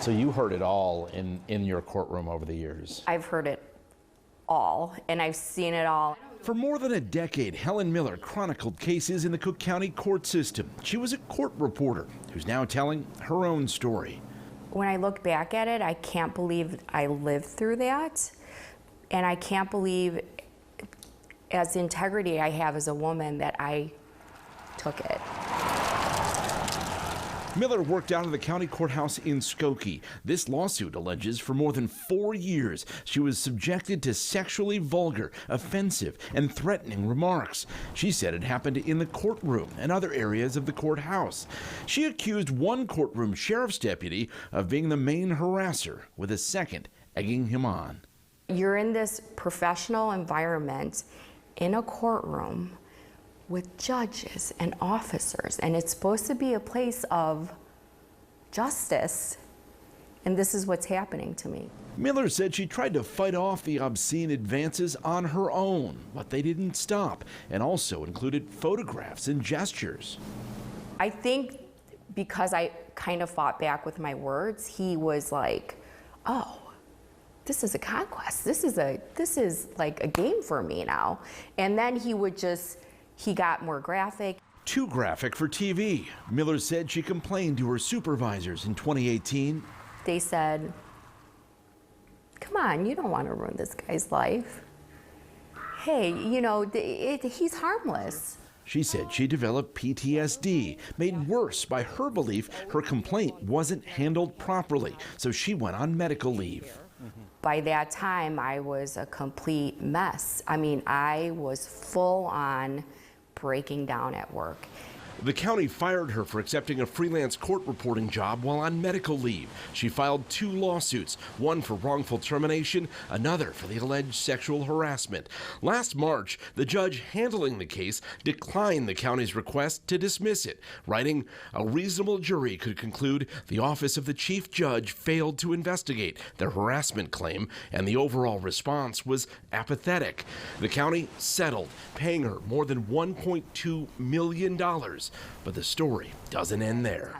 So you heard it all in your courtroom over the years? I've heard it all, and I've seen it all. For more than a decade, Helen Miller chronicled cases in the Cook County court system. She was a court reporter who's now telling her own story. When I look back at it, I can't believe I lived through that, and I can't believe, as the integrity I have as a woman, that I took it. Miller worked out of the county courthouse in Skokie. This lawsuit alleges for more than 4 years she was subjected to sexually vulgar, offensive, and threatening remarks. She said it happened in the courtroom and other areas of the courthouse. She accused one courtroom sheriff's deputy of being the main harasser, with a second egging him on. You're in this professional environment in a courtroom with judges and officers, and it's supposed to be a place of justice, and this is what's happening to me. Miller said she tried to fight off the obscene advances on her own, but they didn't stop, and also included photographs and gestures. I think because I kind of fought back with my words, he was like, oh, this is a conquest. This is like a game for me now. And then he got more graphic. Too graphic for TV. Miller said she complained to her supervisors in 2018. They said, come on, you don't want to ruin this guy's life. Hey, you know, he's harmless. She said she developed PTSD, made worse by her belief her complaint wasn't handled properly, so she went on medical leave. By that time, I was a complete mess. I mean, I was full on breaking down at work. The county fired her for accepting a freelance court reporting job while on medical leave. She filed 2 lawsuits, one for wrongful termination, another for the alleged sexual harassment. Last March, the judge handling the case declined the county's request to dismiss it, writing, "A reasonable jury could conclude the office of the chief judge failed to investigate the harassment claim, and the overall response was apathetic." The county settled, paying her more than $1.2 million. But the story doesn't end there.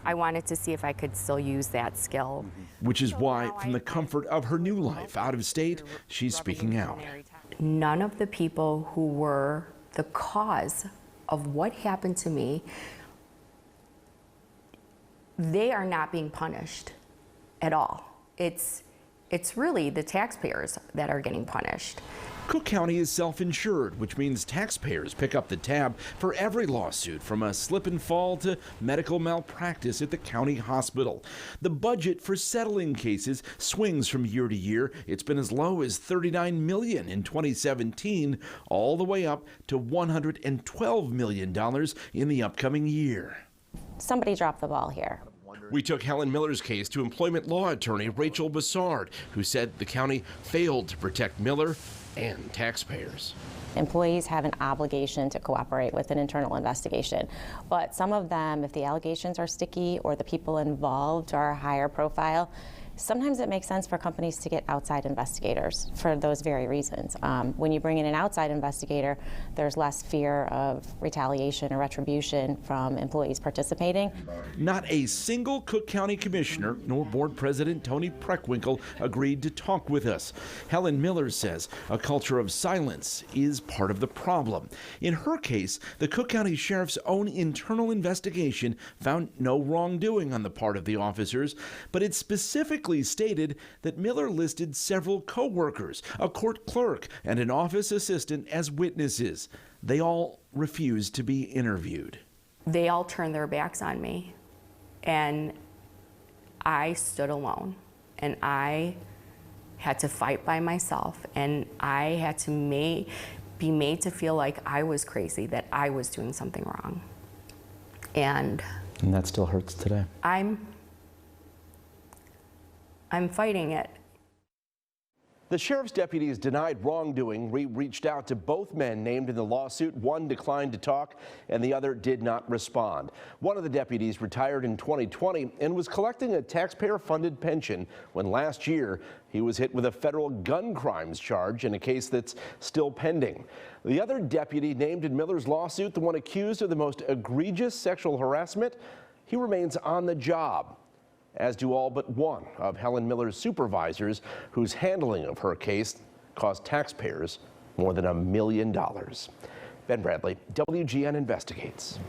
I wanted to see if I could still use that skill. Which is why, from the comfort of her new life out of state, she's speaking out. None of the people who were the cause of what happened to me, they are not being punished at all. It's really the taxpayers that are getting punished. Cook County is self-insured, which means taxpayers pick up the tab for every lawsuit, from a slip and fall to medical malpractice at the county hospital. The budget for settling cases swings from year to year. It's been as low as $39 million in 2017, all the way up to $112 million in the upcoming year. Somebody dropped the ball here. We took Helen Miller's case to employment law attorney Rachel Bassard, who said the county failed to protect Miller and taxpayers. Employees have an obligation to cooperate with an internal investigation, but some of them, if the allegations are sticky or the people involved are higher profile, sometimes it makes sense for companies to get outside investigators for those very reasons. When you bring in an outside investigator, there's less fear of retaliation or retribution from employees participating. Not a single Cook County commissioner nor board president Tony Preckwinkle agreed to talk with us. Helen Miller says a culture of silence is part of the problem. In her case, the Cook County Sheriff's own internal investigation found no wrongdoing on the part of the officers, but it specifically stated that Miller listed several co-workers, a court clerk, and an office assistant as witnesses. They all refused to be interviewed. They all turned their backs on me, and I stood alone, and I had to fight by myself, and I had to be made to feel like I was crazy, that I was doing something wrong. And that still hurts today. I'm fighting it. The sheriff's deputies denied wrongdoing. We reached out to both men named in the lawsuit. One declined to talk and the other did not respond. One of the deputies retired in 2020 and was collecting a taxpayer-funded pension when last year he was hit with a federal gun crimes charge in a case that's still pending. The other deputy named in Miller's lawsuit, the one accused of the most egregious sexual harassment, he remains on the job. as do all but one of Helen Miller's supervisors, whose handling of her case cost taxpayers more than $1 million. Ben Bradley, WGN Investigates.